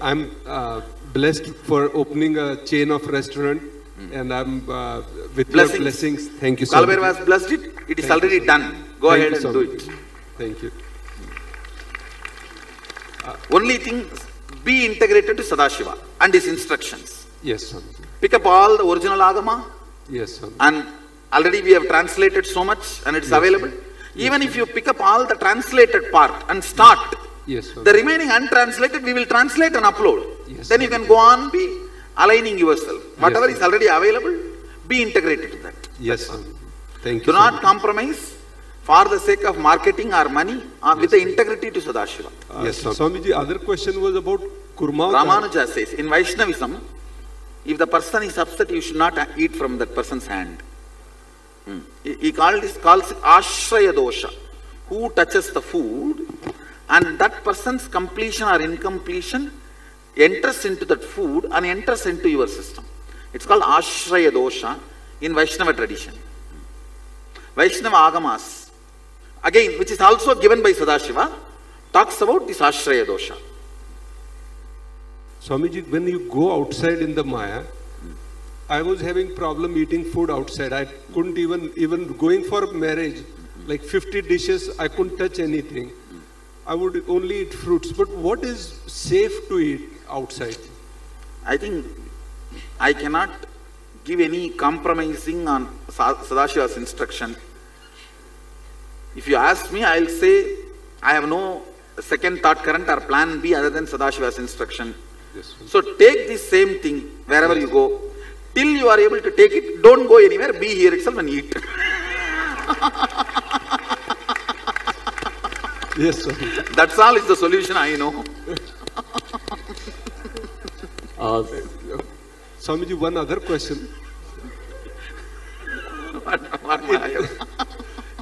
I'm blessed for opening a chain of restaurant, and I'm with your blessings. Thank you so much. Kalber was blessed it. It is already done. Go ahead and do it. Thank you. Only thing, be integrated to Sadashiva and his instructions. Yes, Swami. Pick up all the original Agama. Yes, Swami. And already we have translated so much and it's available. Even if you pick up all the translated part and start, the remaining untranslated we will translate and upload. Then you can go on be aligning yourself. Whatever is already available, be integrated to that. Yes, Swami. Thank you. Do not compromise for the sake of marketing or money with the integrity to Sadashiva. Yes, Swamiji, other question was about Kurma. Ramanuja says, in Vaishnavism, if the person is upset, you should not eat from that person's hand. He calls it Ashraya Dosha. Who touches the food and that person's completion or incompletion enters into that food and enters into your system. It's called Ashraya Dosha in Vaishnava tradition. Vaishnava Agamas, again, which is also given by Sadashiva, talks about this Ashraya Dosha. Swamiji, when you go outside in the Maya, I was having problem eating food outside. I couldn't even going for marriage, like 50 dishes, I couldn't touch anything. I would only eat fruits. But what is safe to eat outside? I think I cannot give any compromising on Sadashiva's instruction. If you ask me, I'll say I have no second thought current or plan B other than Sadashiva's instruction. Yes, so take this same thing wherever you go. Till you are able to take it, don't go anywhere, be here itself and eat. Yes, sir. That's all is the solution I know. Swamiji, one other question.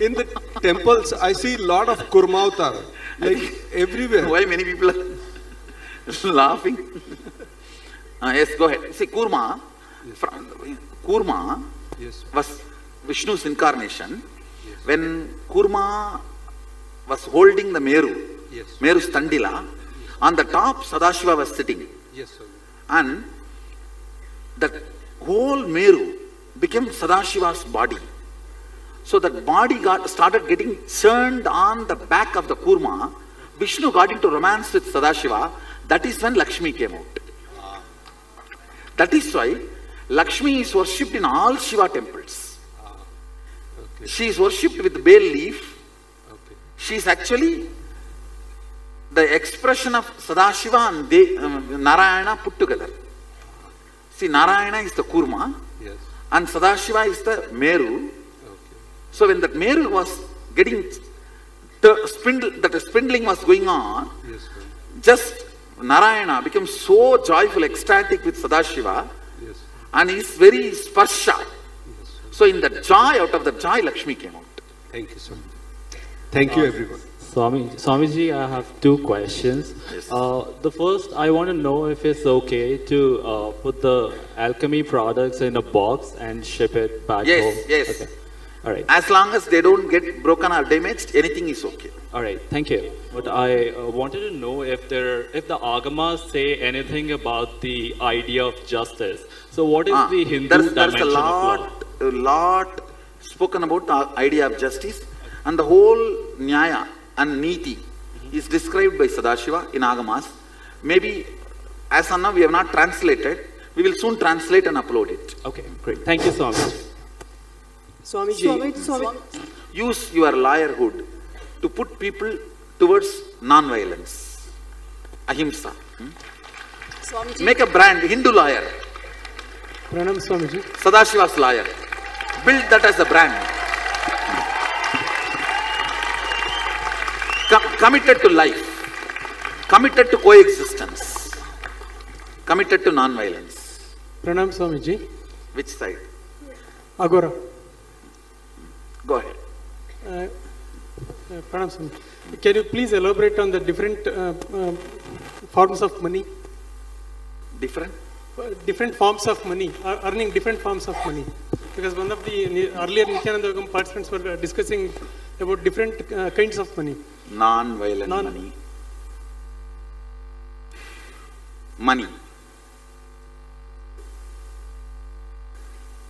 In the temples, I see a lot of Kurmavatar, like everywhere. Why many people are laughing? Yes, go ahead. See, Kurma was Vishnu's incarnation. Yes. When Kurma was holding the Meru, Meru's Tandila, on the top Sadashiva was sitting. Yes, sir. And the whole Meru became Sadashiva's body. So that body started getting churned on the back of the Kurma. Vishnu got into romance with Sadashiva. That is when Lakshmi came out. That is why Lakshmi is worshipped in all Shiva temples. Okay. She is worshipped with bale leaf. Okay. She is actually the expression of Sadashiva and Narayana put together. See, Narayana is the Kurma, yes, and Sadashiva is the Meru. Okay. So when that Meru was getting, spindling was going on, Yes, sir. just Narayana became so joyful, ecstatic with Sadashiva, Yes, and he is very sparsha. yes, So in that joy, out of the joy, Lakshmi came out. thank you, sir. Thank you, everyone. Swamiji, I have two questions. Yes. The first, I want to know if it's okay to put the alchemy products in a box and ship it back home. Yes. Okay. All right. As long as they don't get broken or damaged, anything is okay. All right. Thank you. But I wanted to know if the Agamas say anything about the idea of justice. So what is the Hindu dimension there's of law? a lot spoken about the idea of justice, and the whole Nyaya and Niti is described by Sadashiva in Agamas. Maybe as of now we have not translated. We will soon translate and upload it. Okay, great. Thank you so much. Swamiji. Use your lawyerhood to put people towards non-violence. Ahimsa. Swamiji. Make a brand, Hindu lawyer. Pranam Swamiji. Sadashiva's lawyer. Build that as a brand. Committed to life. Committed to coexistence. Committed to non-violence. Pranam Swamiji. Which side? Agora. Go ahead. Pranam Swamiji. Can you please elaborate on the different forms of money? Different? Different forms of money, earning different forms of money. Because one of the earlier Nityananda Yogam participants were discussing about different kinds of money. Non-violent money. money.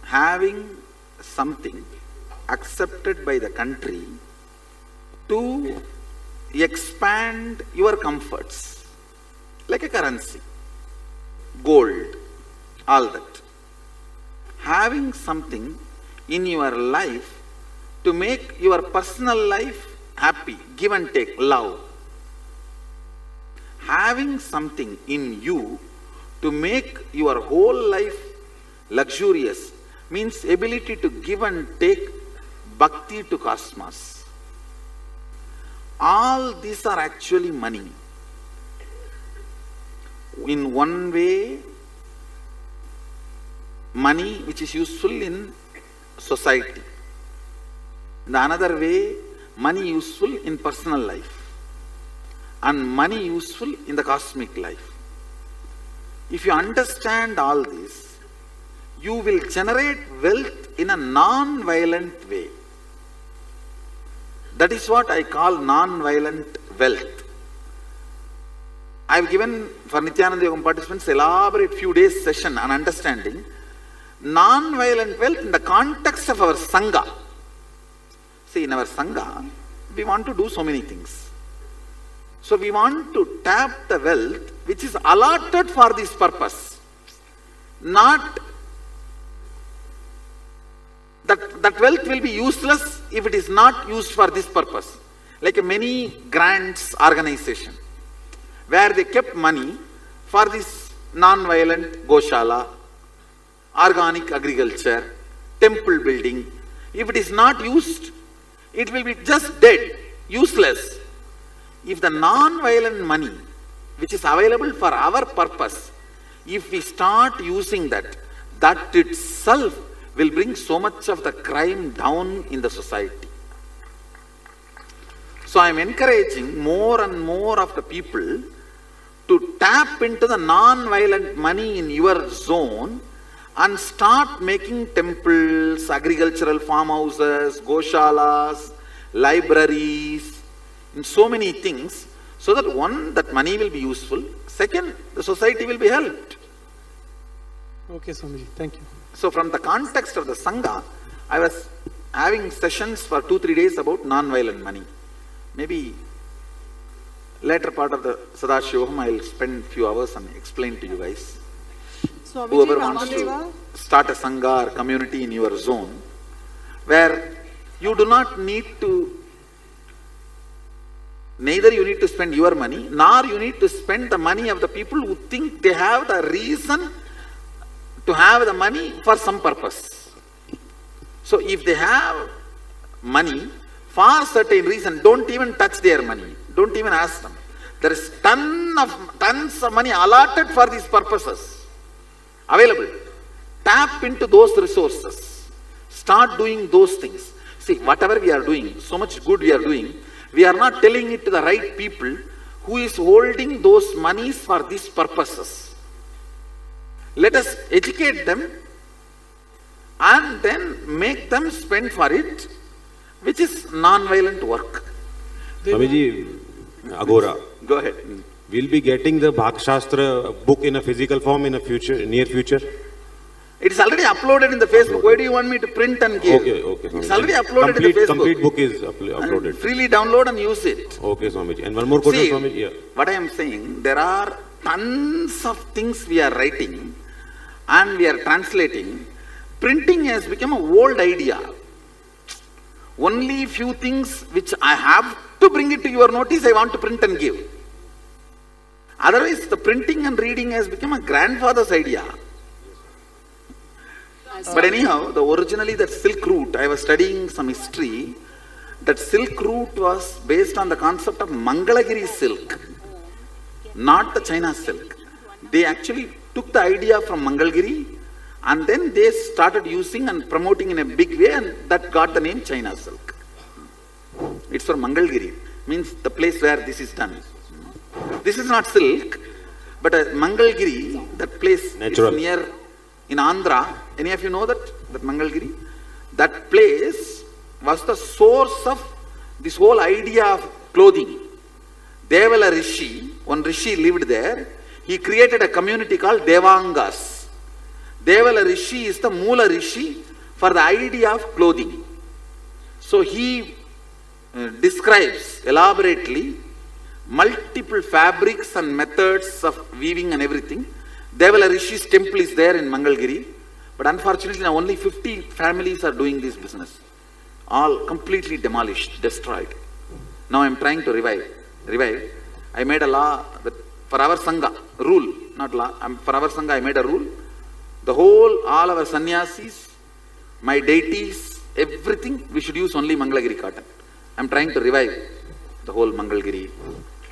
Having something accepted by the country to expand your comforts, like a currency, gold, all that. Having something in your life to make your personal life happy, give and take, love. Having something in you to make your whole life luxurious means ability to give and take, bhakti to cosmos. All these are actually money. In one way, money which is useful in society. In the another way, money useful in personal life. And money useful in the cosmic life. If you understand all this, you will generate wealth in a non-violent way. That is what I call non-violent wealth. I have given for Nityananda Yogam participants elaborate few days session on understanding non-violent wealth in the context of our Sangha. See, in our Sangha, we want to do so many things. So we want to tap the wealth which is allotted for this purpose. Not that wealth will be useless if it is not used for this purpose. Like a many grants organization, where they kept money for this non-violent Goshala, organic agriculture, temple building. If it is not used, it will be just dead, useless. If the non-violent money, which is available for our purpose, if we start using that, that itself will bring so much of the crime down in the society. So I am encouraging more and more of the people to tap into the non-violent money in your zone and start making temples, agricultural farmhouses, goshalas, libraries, and so many things, so that one, that money will be useful, second, the society will be helped. Okay, Swamiji, thank you. So from the context of the Sangha, I was having sessions for 2-3 days about non-violent money. Maybe later part of the Sadashivoham, I will spend few hours and explain to you guys. Swamiji, Whoever wants to start a Sangha or community in your zone, where you do not need to, neither you need to spend your money, nor you need to spend the money of the people who think they have the reason to have the money for some purpose. So if they have money for certain reason, don't even touch their money. Don't even ask them. There is tons of money allotted for these purposes available. Tap into those resources. Start doing those things. See, whatever we are doing, so much good we are doing, we are not telling it to the right people who is holding those monies for these purposes. Let us educate them and then make them spend for it, which is non-violent work. Swamiji, Agora. Go ahead. We'll be getting the Bhakshastra book in a physical form in a near future. It is already uploaded in the Facebook. Why do you want me to print and give? Okay. It's already uploaded in the Facebook. Complete book is uploaded. And freely download and use it. Okay, Swamiji. And one more question, See, Swamiji. Yeah. What I am saying, there are tons of things we are writing and we are translating. Printing has become an old idea. Only few things which I have to bring it to your notice, I want to print and give. Otherwise, the printing and reading has become a grandfather's idea. But anyhow, originally that silk route, I was studying some history, that silk route was based on the concept of Mangalagiri silk, not the China silk. They actually took the idea from Mangalagiri and then they started using and promoting in a big way, and that got the name China silk. It's from Mangalagiri, means the place where this is done. This is not silk, but Mangalagiri, that place is near in Andhra. Any of you know that Mangalagiri? That place was the source of this whole idea of clothing. Devala Rishi, one Rishi lived there. he created a community called Devangas. Devala Rishi is the Moola Rishi for the idea of clothing. So he describes elaborately multiple fabrics and methods of weaving and everything. Devala Rishi's temple is there in Mangalgiri, but unfortunately now only 50 families are doing this business. All completely demolished, destroyed. Now I am trying to revive. I made a law that for our Sangha, rule, not law, for our Sangha I made a rule. The whole, all our sannyasis, my deities, everything, we should use only Mangalagiri cotton. I am trying to revive the whole Mangalgiri.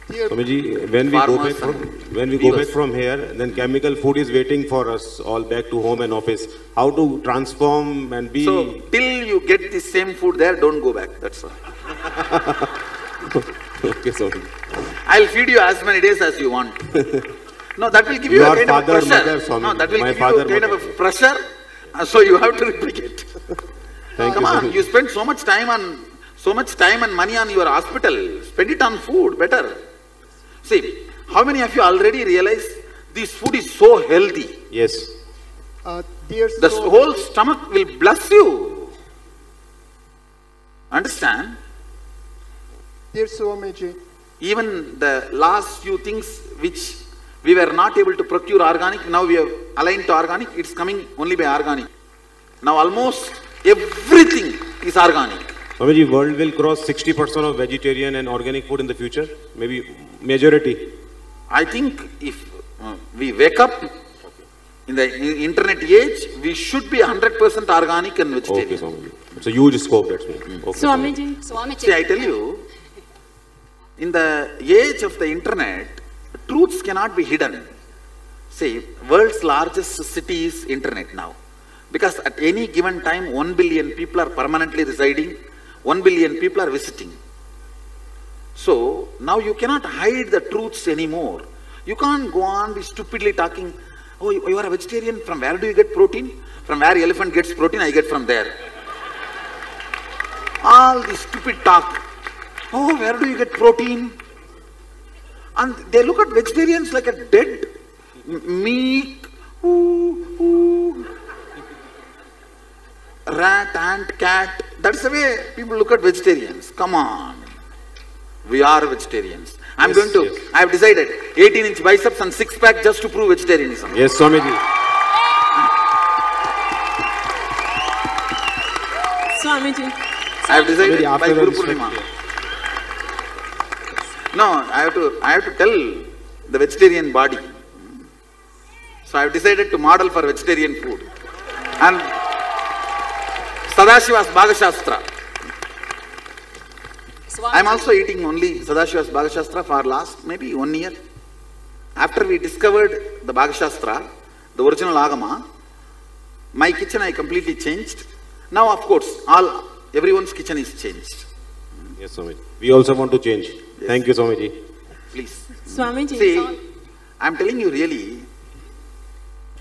Swamiji, when we go back from here, then chemical food is waiting for us all back to home and office. How to transform and be... So, till you get the same food there, don't go back, that's all. Okay, sorry. I'll feed you as many days as you want. No, that will give you a kind of pressure. No, that will give you a kind of a pressure, so you have to replicate. Come on, you spend so much time and money on your hospital. Spend it on food, better. See, how many of you already realize this food is so healthy? Yes. The whole stomach will bless you. Understand? Dear Swamiji, even the last few things which we were not able to procure organic, now we have aligned to organic, it's coming only by organic. Now almost everything is organic. Swamiji, world will cross 60% of vegetarian and organic food in the future? Maybe majority? I think if we wake up in the internet age, we should be 100% organic and vegetarian. Okay, Swamiji. It's a huge scope, that's me. Okay, Swamiji. See, I tell you, in the age of the internet, truths cannot be hidden. See, world's largest city is internet now. Because at any given time, 1 billion people are permanently residing, 1 billion people are visiting. So, now you cannot hide the truths anymore. You can't go on be stupidly talking, oh, you are a vegetarian, from where do you get protein? From where elephant gets protein, I get from there. All this stupid talk. Oh, where do you get protein? And they look at vegetarians like a dead, meek, rat, ant, cat. That's the way people look at vegetarians. Come on. We are vegetarians. I have decided 18-inch biceps and 6-pack just to prove vegetarianism. Yes, Swamiji. Swamiji. I have decided by Guru Purnima. No, I have to tell the vegetarian body. So I have decided to model for vegetarian food. And Sadashiva's Bhagashastra. I am also eating only Sadashiva's Bhagashastra for last maybe 1 year. After we discovered the Bhagashastra, the original Agama, my kitchen I completely changed. Now of course, everyone's kitchen is changed. Yes, Swamiji. We also want to change. Yes. Thank you, Swamiji. Please. Swamiji. See, I am telling you really,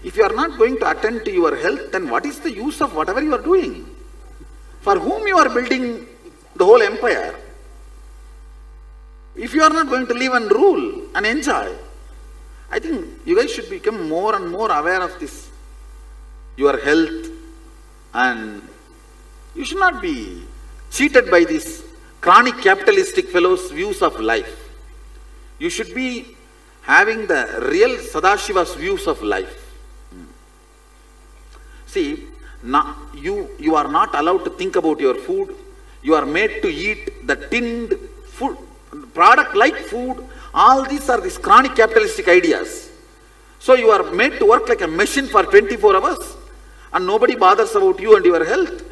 if you are not going to attend to your health, then what is the use of whatever you are doing? For whom you are building the whole empire? If you are not going to live and rule and enjoy, I think you guys should become more and more aware of this, your health, and you should not be cheated by these chronic capitalistic fellows' views of life. You should be having the real Sadashiva's views of life. See, you are not allowed to think about your food. You are made to eat the tinned food, product like food. All these are these chronic capitalistic ideas. So you are made to work like a machine for 24 hours and nobody bothers about you and your health.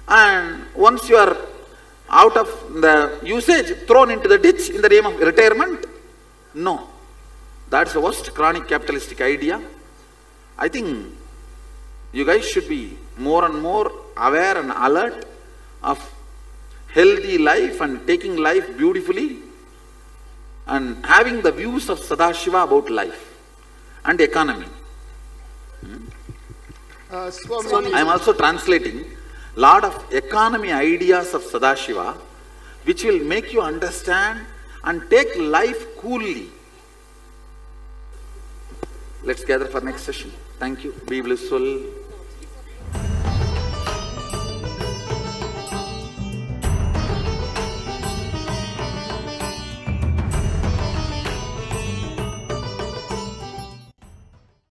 And once you are out of the usage, thrown into the ditch in the name of retirement, no. That's the worst chronic capitalistic idea. I think you guys should be more and more aware and alert of healthy life and taking life beautifully and having the views of Sadashiva about life and economy. I am also translating a lot of economy ideas of Sadashiva which will make you understand and take life coolly. Let's gather for next session. Thank you. Be blissful.